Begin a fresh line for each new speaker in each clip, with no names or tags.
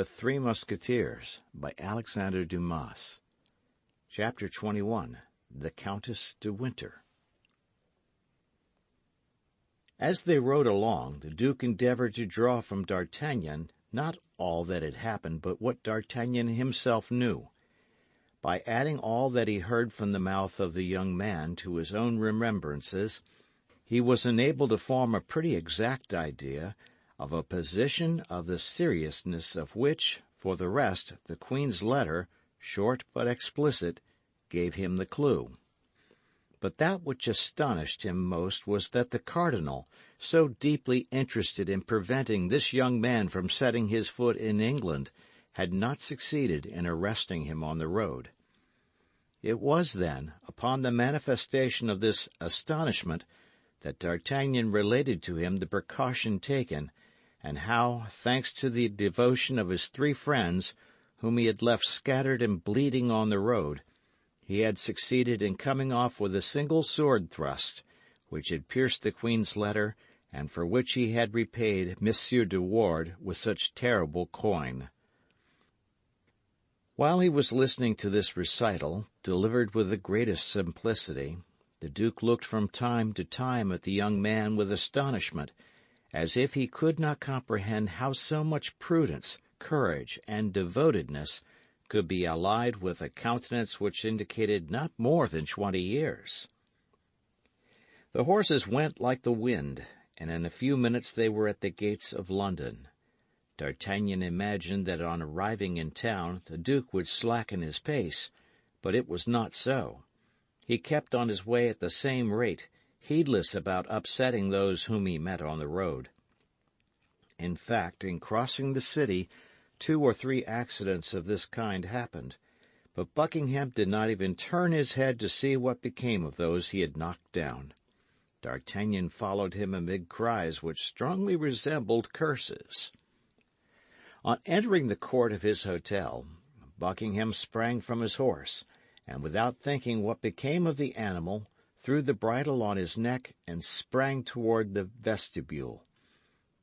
The Three Musketeers by Alexandre Dumas. Chapter 21. The Countess de Winter. As they rode along, the Duke endeavoured to draw from D'Artagnan not all that had happened, but what D'Artagnan himself knew. By adding all that he heard from the mouth of the young man to his own remembrances, he was enabled to form a pretty exact idea of a position of the seriousness of which, for the rest, the Queen's letter, short but explicit, gave him the clue. But that which astonished him most was that the Cardinal, so deeply interested in preventing this young man from setting his foot in England, had not succeeded in arresting him on the road. It was, then, upon the manifestation of this astonishment that D'Artagnan related to him the precaution taken, and how, thanks to the devotion of his three friends, whom he had left scattered and bleeding on the road, he had succeeded in coming off with a single sword thrust, which had pierced the Queen's letter, and for which he had repaid Monsieur de Ward with such terrible coin. While he was listening to this recital, delivered with the greatest simplicity, the Duke looked from time to time at the young man with astonishment, as if he could not comprehend how so much prudence, courage, and devotedness could be allied with a countenance which indicated not more than 20 years. The horses went like the wind, and in a few minutes they were at the gates of London. D'Artagnan imagined that on arriving in town the Duke would slacken his pace, but it was not so. He kept on his way at the same rate, heedless about upsetting those whom he met on the road. In fact, in crossing the city, 2 or 3 accidents of this kind happened, but Buckingham did not even turn his head to see what became of those he had knocked down. D'Artagnan followed him amid cries which strongly resembled curses. On entering the court of his hotel, Buckingham sprang from his horse, and without thinking what became of the animal, threw the bridle on his neck and sprang toward the vestibule.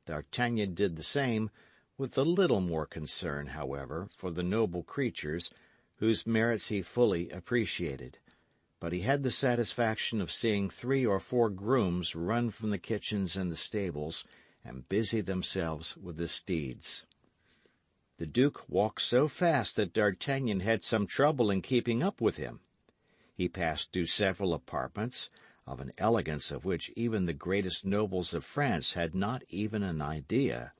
D'Artagnan did the same, with a little more concern, however, for the noble creatures, whose merits he fully appreciated. But he had the satisfaction of seeing 3 or 4 grooms run from the kitchens and the stables, and busy themselves with the steeds. The Duke walked so fast that D'Artagnan had some trouble in keeping up with him. He passed through several apartments, of an elegance of which even the greatest nobles of France had not even an idea,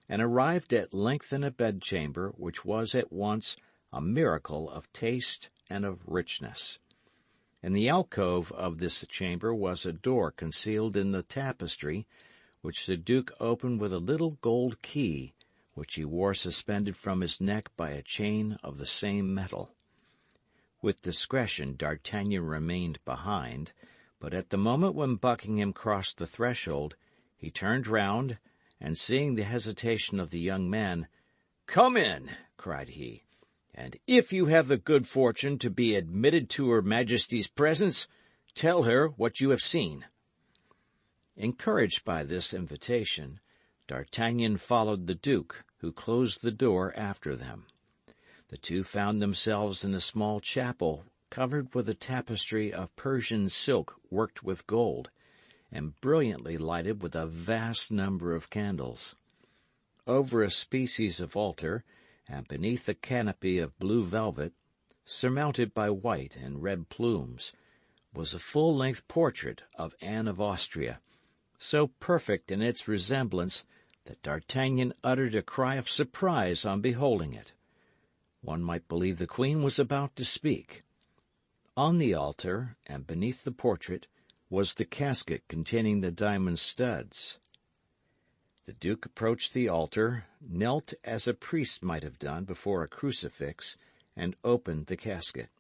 and arrived at length in a bedchamber which was at once a miracle of taste and of richness. In the alcove of this chamber was a door concealed in the tapestry, which the Duke opened with a little gold key, which he wore suspended from his neck by a chain of the same metal. With discretion D'Artagnan remained behind, but at the moment when Buckingham crossed the threshold, he turned round, and seeing the hesitation of the young man, "Come in," cried he, "and if you have the good fortune to be admitted to Her Majesty's presence, tell her what you have seen." Encouraged by this invitation, D'Artagnan followed the Duke, who closed the door after them. The two found themselves in a small chapel covered with a tapestry of Persian silk worked with gold, and brilliantly lighted with a vast number of candles. Over a species of altar, and beneath a canopy of blue velvet, surmounted by white and red plumes, was a full-length portrait of Anne of Austria, so perfect in its resemblance that D'Artagnan uttered a cry of surprise on beholding it. One might believe the Queen was about to speak. On the altar, and beneath the portrait, was the casket containing the diamond studs. The Duke approached the altar, knelt as a priest might have done before a crucifix, and opened the casket.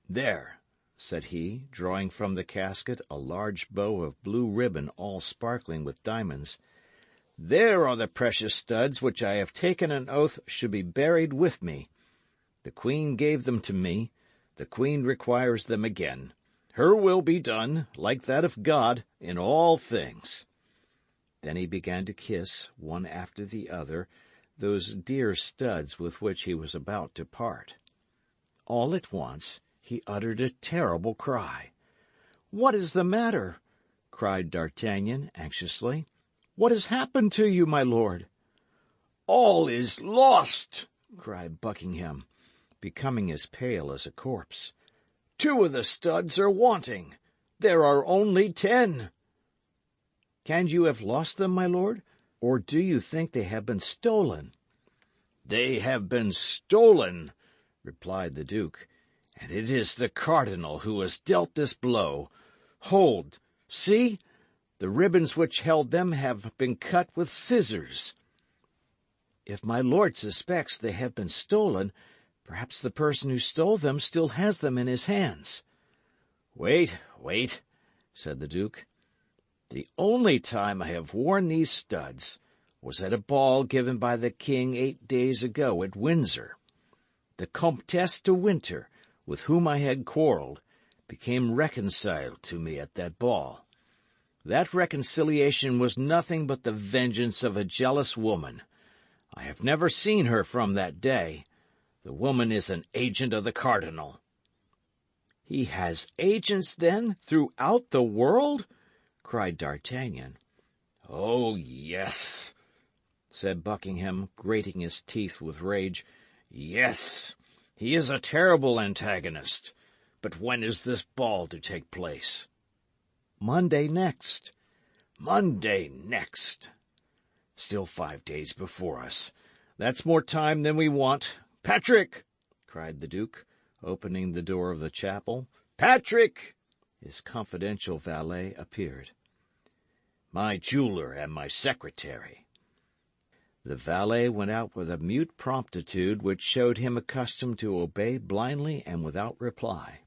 "There," said he, drawing from the casket a large bow of blue ribbon all sparkling with diamonds, "there are the precious studs which I have taken an oath should be buried with me. The Queen gave them to me. The Queen requires them again. Her will be done, like that of God, in all things." Then he began to kiss, one after the other, those dear studs with which he was about to part. All at once he uttered a terrible cry. "What is the matter?" cried D'Artagnan, anxiously. "What has happened to you, my lord?" "All is lost!" cried Buckingham, becoming as pale as a corpse. "2 of the studs are wanting. There are only 10. "Can you have lost them, my lord? Or do you think they have been stolen?" "They have been stolen," replied the Duke, "and it is the cardinal who has dealt this blow. Hold, see! The ribbons which held them have been cut with scissors." "If my lord suspects they have been stolen, perhaps the person who stole them still has them in his hands." "Wait, said the Duke. "The only time I have worn these studs was at a ball given by the king 8 days ago at Windsor. The Comtesse de Winter, with whom I had quarrelled, became reconciled to me at that ball. That reconciliation was nothing but the vengeance of a jealous woman. I have never seen her from that day. The woman is an agent of the cardinal." "He has agents, then, throughout the world?" cried D'Artagnan. "Oh, yes," said Buckingham, grating his teeth with rage. "Yes, he is a terrible antagonist. But when is this ball to take place?" "Monday next." "Monday next! Still 5 days before us. That's more time than we want. Patrick!" cried the Duke, opening the door of the chapel. "Patrick!" His confidential valet appeared. "My jeweller and my secretary." The valet went out with a mute promptitude which showed him accustomed to obey blindly and without reply.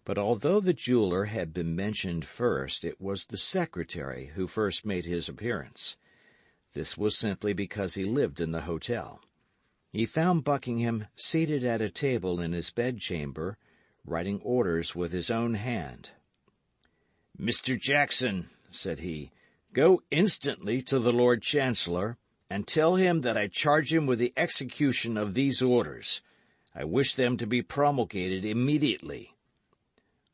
But although the jeweller had been mentioned first, it was the secretary who first made his appearance. This was simply because he lived in the hotel. He found Buckingham seated at a table in his bedchamber, writing orders with his own hand. "Mr. Jackson," said he, "go instantly to the Lord Chancellor, and tell him that I charge him with the execution of these orders. I wish them to be promulgated immediately."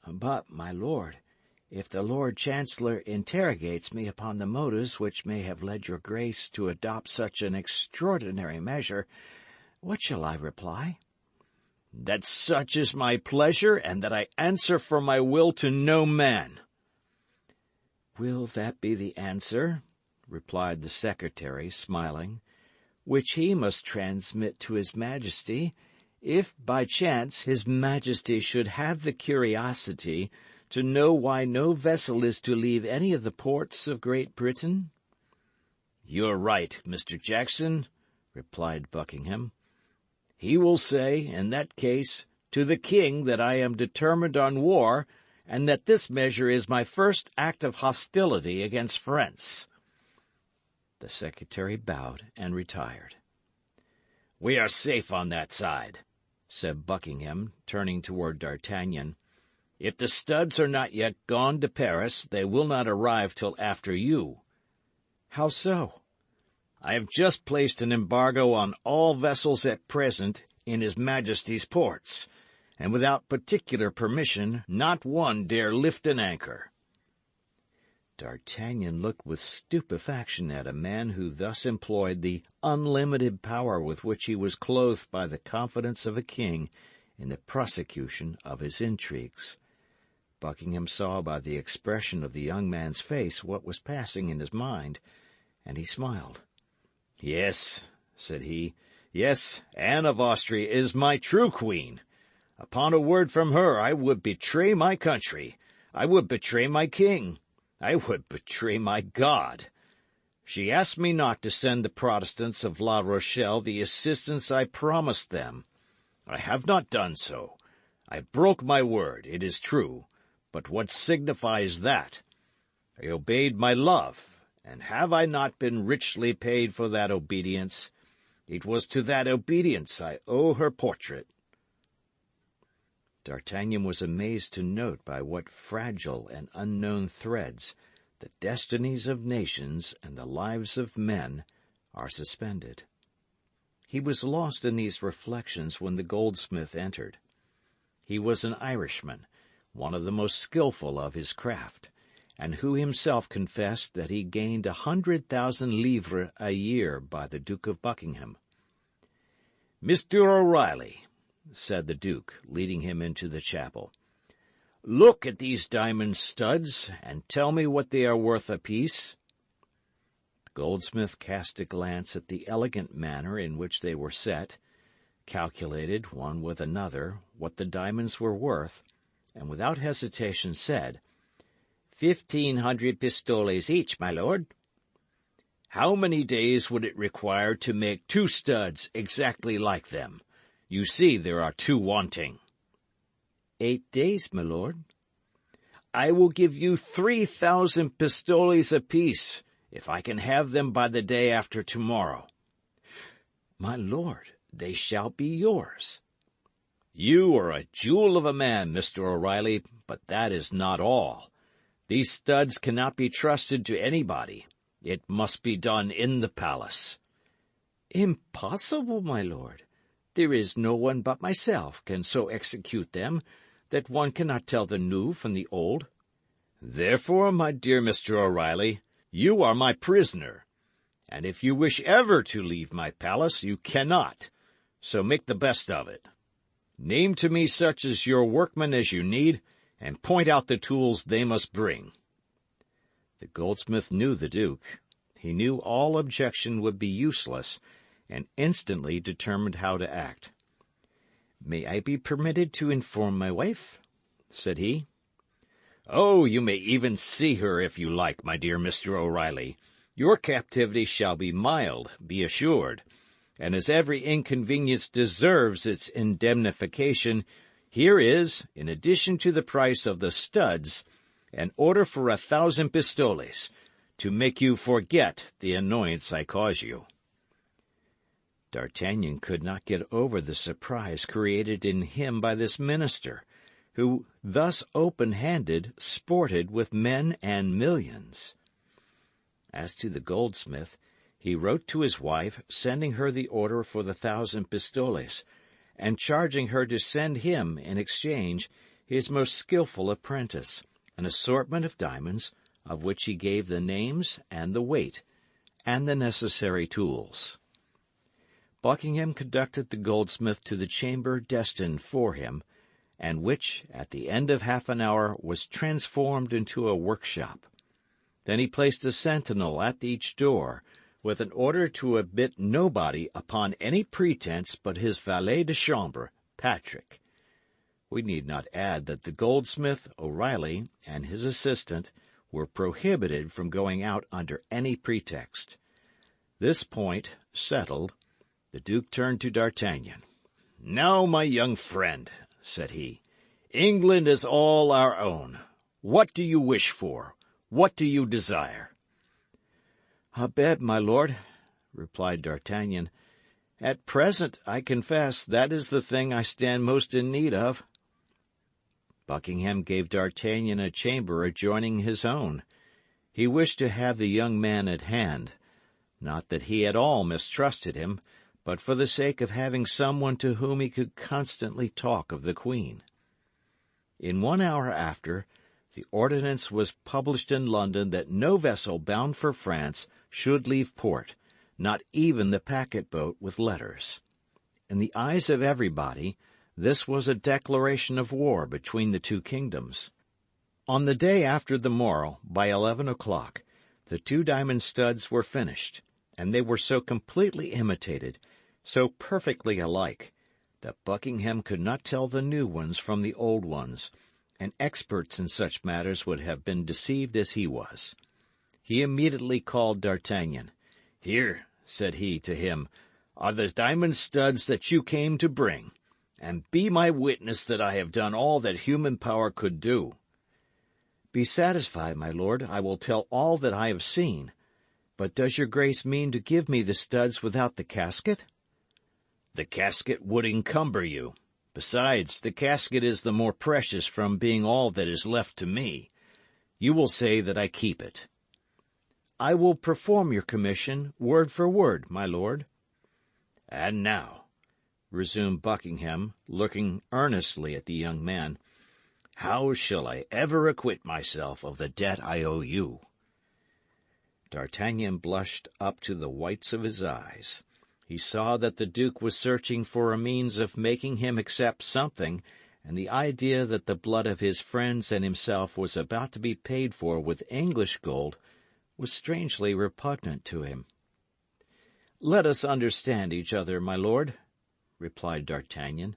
"But, my lord, if the Lord Chancellor interrogates me upon the motives which may have led your grace to adopt such an extraordinary measure, what shall I reply?" "That such is my pleasure, and that I answer for my will to no man." "Will that be the answer?" replied the secretary, smiling, "which he must transmit to his Majesty, if by chance his Majesty should have the curiosity to know why no vessel is to leave any of the ports of Great Britain?" "You're right, Mr. Jackson," replied Buckingham. "He will say, in that case, to the king that I am determined on war, and that this measure is my first act of hostility against France." The secretary bowed and retired. "We are safe on that side," said Buckingham, turning toward D'Artagnan. "If the studs are not yet gone to Paris, they will not arrive till after you." "How so?" "I have just placed an embargo on all vessels at present in His Majesty's ports, and without particular permission not one dare lift an anchor." D'Artagnan looked with stupefaction at a man who thus employed the unlimited power with which he was clothed by the confidence of a king in the prosecution of his intrigues. Buckingham saw by the expression of the young man's face what was passing in his mind, and he smiled. "Yes," said he, "yes, Anne of Austria is my true queen. Upon a word from her I would betray my country, I would betray my king, I would betray my God. She asked me not to send the Protestants of La Rochelle the assistance I promised them. I have not done so. I broke my word, it is true, but what signifies that? I obeyed my love, and have I not been richly paid for that obedience? It was to that obedience I owe her portrait." D'Artagnan was amazed to note by what fragile and unknown threads the destinies of nations and the lives of men are suspended. He was lost in these reflections when the goldsmith entered. He was an Irishman, one of the most skilful of his craft, and who himself confessed that he gained 100,000 livres a year by the Duke of Buckingham. "Mr. O'Reilly," said the Duke, leading him into the chapel, "look at these diamond studs, and tell me what they are worth apiece." The goldsmith cast a glance at the elegant manner in which they were set, calculated, one with another, what the diamonds were worth, and without hesitation said, 1,500 pistoles each, my lord." "How many days would it require to make 2 studs exactly like them? You see there are 2 wanting." 8 days, my lord." "I will give you 3,000 pistoles apiece, if I can have them by the day after tomorrow." "My lord, they shall be yours." "You are a jewel of a man, Mr. O'Reilly, but that is not all. These studs cannot be trusted to anybody. It must be done in the palace." "Impossible, my lord. There is no one but myself can so execute them that one cannot tell the new from the old." "Therefore, my dear Mr. O'Reilly, you are my prisoner, and if you wish ever to leave my palace, you cannot, so make the best of it. Name to me such as your workmen as you need, and point out the tools they must bring." The goldsmith knew the Duke. He knew all objection would be useless, and instantly determined how to act. "May I be permitted to inform my wife?" said he. "Oh, you may even see her if you like, my dear Mr. O'Reilly. Your captivity shall be mild, be assured, and as every inconvenience deserves its indemnification, here is, in addition to the price of the studs, an order for 1,000 pistoles, to make you forget the annoyance I cause you." D'Artagnan could not get over the surprise created in him by this minister, who, thus open-handed, sported with men and millions. As to the goldsmith, he wrote to his wife, sending her the order for the 1,000 pistoles, and charging her to send him, in exchange, his most skilful apprentice, an assortment of diamonds, of which he gave the names and the weight, and the necessary tools. Buckingham conducted the goldsmith to the chamber destined for him, and which, at the end of half an hour, was transformed into a workshop. Then he placed a sentinel at each door, with an order to admit nobody upon any pretence but his valet de chambre, Patrick. We need not add that the goldsmith, O'Reilly, and his assistant were prohibited from going out under any pretext. This point settled, the Duke turned to D'Artagnan. "Now, my young friend," said he, "England is all our own. What do you wish for? What do you desire?" "A bed, my lord," replied D'Artagnan. "At present, I confess, that is the thing I stand most in need of." Buckingham gave D'Artagnan a chamber adjoining his own. He wished to have the young man at hand, not that he at all mistrusted him, but for the sake of having someone to whom he could constantly talk of the Queen. In 1 hour after, the ordinance was published in London that no vessel bound for France should leave port, not even the packet-boat with letters. In the eyes of everybody, this was a declaration of war between the 2 kingdoms. On the day after the morrow, by 11 o'clock, the 2 diamond studs were finished, and they were so completely imitated, so perfectly alike, that Buckingham could not tell the new ones from the old ones, and experts in such matters would have been deceived as he was. He immediately called D'Artagnan. "Here," said he to him, "are the diamond studs that you came to bring, and be my witness that I have done all that human power could do." "Be satisfied, my lord, I will tell all that I have seen. But does your grace mean to give me the studs without the casket?" "The casket would encumber you. Besides, the casket is the more precious from being all that is left to me. You will say that I keep it." "I will perform your commission, word for word, my lord." "And now," resumed Buckingham, looking earnestly at the young man, "how shall I ever acquit myself of the debt I owe you?" D'Artagnan blushed up to the whites of his eyes. He saw that the Duke was searching for a means of making him accept something, and the idea that the blood of his friends and himself was about to be paid for with English gold was strangely repugnant to him. "Let us understand each other, my lord," replied D'Artagnan,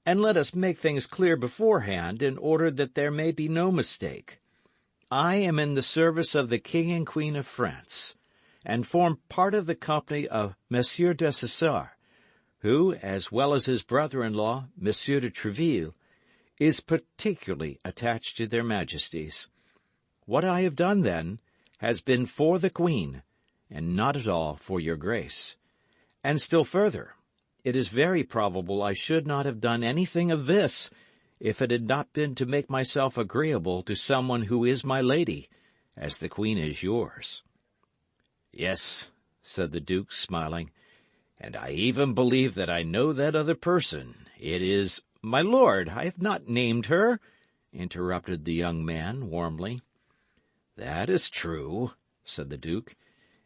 "and let us make things clear beforehand, in order that there may be no mistake. I am in the service of the King and Queen of France, and form part of the company of Monsieur de Saussure, who, as well as his brother-in-law, Monsieur de Tréville, is particularly attached to their majesties. What I have done, then, has been for the Queen, and not at all for your grace. And still further, it is very probable I should not have done anything of this, if it had not been to make myself agreeable to someone who is my lady, as the Queen is yours." "Yes," said the Duke, smiling, "and I even believe that I know that other person. It is—" "My lord, I have not named her," interrupted the young man, warmly. "That is true," said the Duke,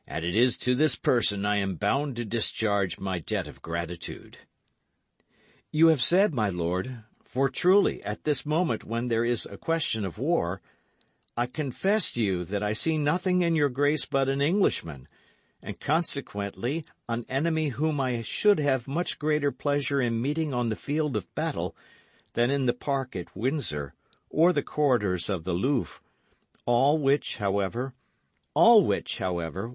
"and it is to this person I am bound to discharge my debt of gratitude." "You have said, my lord, for truly, at this moment when there is a question of war, I confess to you that I see nothing in your grace but an Englishman, and consequently an enemy whom I should have much greater pleasure in meeting on the field of battle than in the park at Windsor or the corridors of the Louvre, all which, however,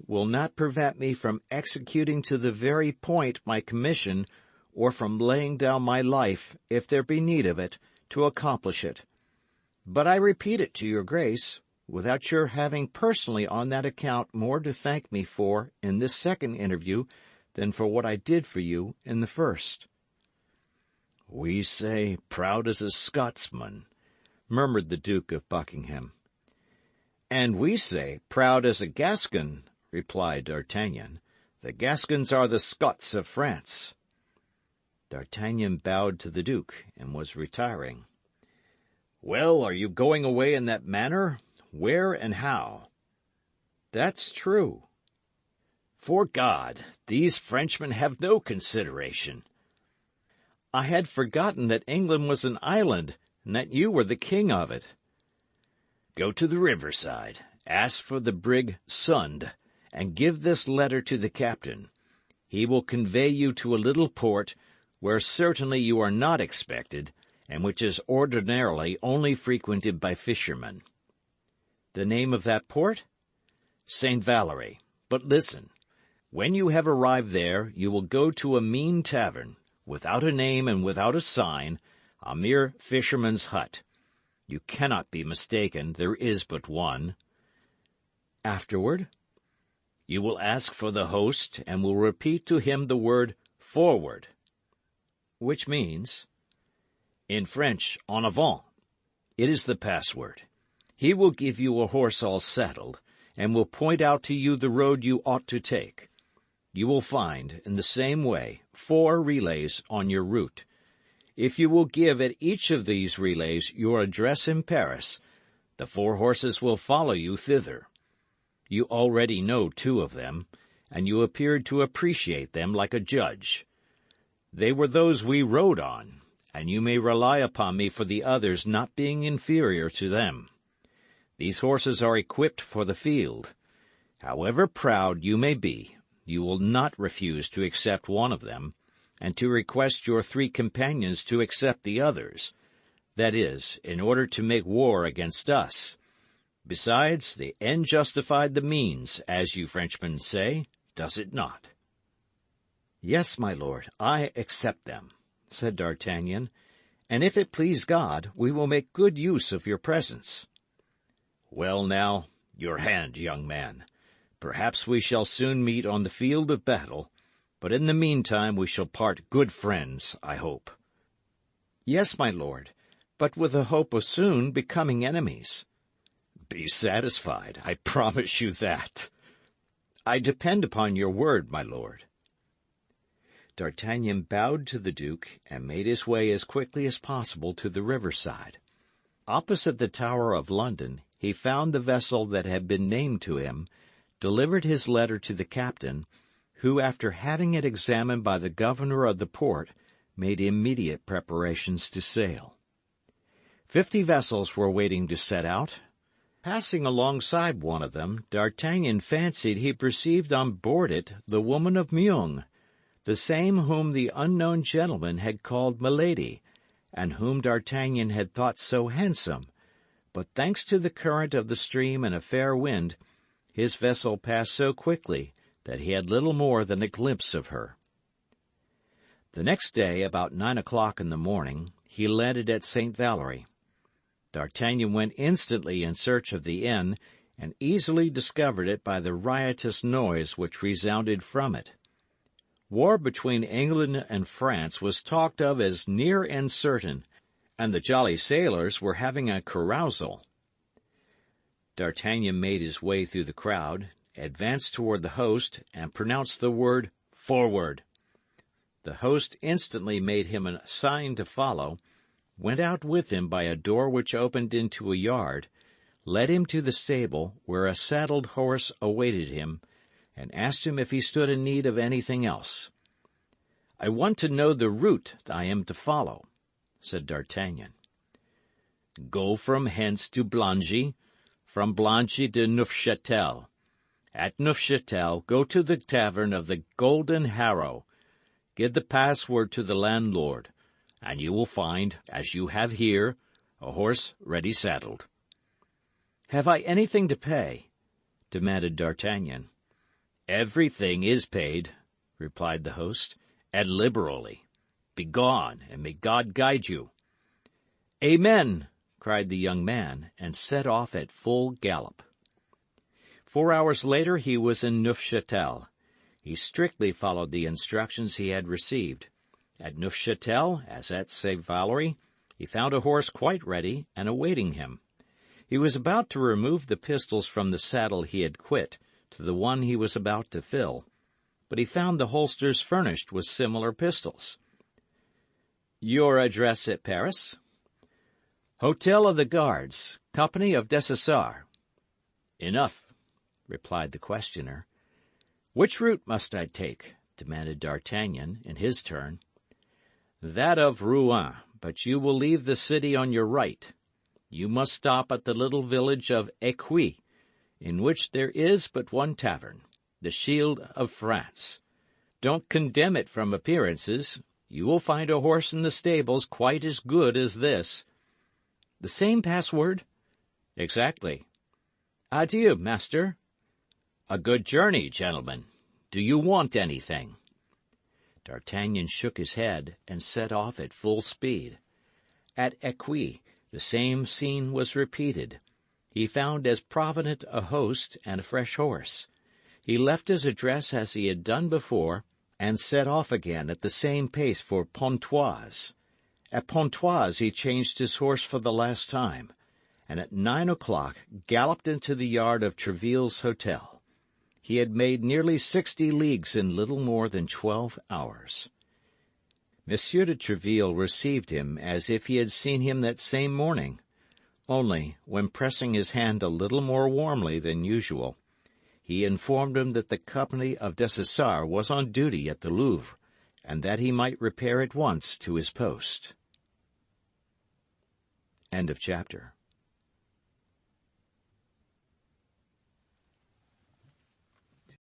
will not prevent me from executing to the very point my commission, or from laying down my life, if there be need of it, to accomplish it. But I repeat it to your grace, without your having personally on that account more to thank me for in this second interview than for what I did for you in the first." "We say proud as a Scotsman," murmured the Duke of Buckingham. "And we say proud as a Gascon," replied D'Artagnan. "The Gascons are the Scots of France." D'Artagnan bowed to the Duke, and was retiring. "Well, are you going away in that manner? Where and how?" "That's true." "'Fore God, these Frenchmen have no consideration." "I had forgotten that England was an island, and that you were the king of it." "Go to the riverside, ask for the brig Sund, and give this letter to the captain. He will convey you to a little port, where certainly you are not expected, and which is ordinarily only frequented by fishermen." "The name of that port?" "St. Valery. But listen. When you have arrived there, you will go to a mean tavern, without a name and without a sign, a mere fisherman's hut. You cannot be mistaken, there is but one. Afterward? You will ask for the host, and will repeat to him the word forward. Which means? In French, en avant. It is the password. He will give you a horse all saddled, and will point out to you the road you ought to take. You will find, in the same way, 4 relays on your route. If you will give at each of these relays your address in Paris, the 4 horses will follow you thither. You already know 2 of them, and you appeared to appreciate them like a judge. They were those we rode on, and you may rely upon me for the others not being inferior to them. These horses are equipped for the field. However proud you may be, you will not refuse to accept one of them, and to request your 3 companions to accept the others. That is, in order to make war against us. Besides, the end justified the means, as you Frenchmen say, does it not?
Yes, my lord, I accept them, said D'Artagnan, and if it please God, we will make good use of your presence.
Well, now, your hand, young man. Perhaps we shall soon meet on the field of battle, but in the meantime we shall part good friends, I hope.
Yes, my lord, but with the hope of soon becoming enemies.
Be satisfied, I promise you that.
I depend upon your word, my lord.
D'Artagnan bowed to the Duke and made his way as quickly as possible to the riverside. Opposite the Tower of London, he found the vessel that had been named to him, delivered his letter to the captain, who, after having it examined by the governor of the port, made immediate preparations to sail. 50 vessels were waiting to set out. Passing alongside one of them, D'Artagnan fancied he perceived on board it the woman of Meung, the same whom the unknown gentleman had called Milady, and whom D'Artagnan had thought so handsome, but thanks to the current of the stream and a fair wind, his vessel passed so quickly that he had little more than a glimpse of her. The next day, about 9 o'clock in the morning, he landed at St. Valery. D'Artagnan went instantly in search of the inn, and easily discovered it by the riotous noise which resounded from it. War between England and France was talked of as near and certain, and the jolly sailors were having a carousal. D'Artagnan made his way through the crowd, advanced toward the host, and pronounced the word "Forward." The host instantly made him a sign to follow, went out with him by a door which opened into a yard, led him to the stable, where a saddled horse awaited him, and asked him if he stood in need of anything else. "I want to know the route I am to follow," said D'Artagnan. "Go from hence to Blangy, from Blangy to Neufchâtel. At Neufchâtel go to the tavern of the Golden Harrow. Give the password to the landlord, and you will find, as you have here, a horse ready saddled." "Have I anything to pay?" demanded D'Artagnan. "Everything is paid," replied the host, "and liberally. Begone, and may God guide you." "Amen!" cried the young man, and set off at full gallop. 4 hours later he was in Neufchâtel. He strictly followed the instructions he had received. At Neufchâtel, as at St. Valery, he found a horse quite ready and awaiting him. He was about to remove the pistols from the saddle he had quit to the one he was about to fill, but he found the holsters furnished with similar pistols. "Your address at Paris?" "Hotel of the Guards, Company of Dessessart." "Enough," replied the questioner. "Which route must I take?" demanded D'Artagnan, in his turn. "That of Rouen, but you will leave the city on your right. You must stop at the little village of Écueil, in which there is but one tavern, the Shield of France. Don't condemn it from appearances. You will find a horse in the stables quite as good as this." "The same password?" "Exactly." "Adieu, master." "A good journey, gentlemen. Do you want anything?" D'Artagnan shook his head and set off at full speed. At Écueil the same scene was repeated. He found as provident a host and a fresh horse. He left his address as he had done before, and set off again at the same pace for Pontoise. At Pontoise he changed his horse for the last time, and at 9 o'clock galloped into the yard of Tréville's hotel. He had made nearly 60 leagues in little more than 12 hours. Monsieur de Tréville received him as if he had seen him that same morning. Only, when pressing his hand a little more warmly than usual, he informed him that the company of Dessessart was on duty at the Louvre, and that he might repair at once to his post. End of chapter.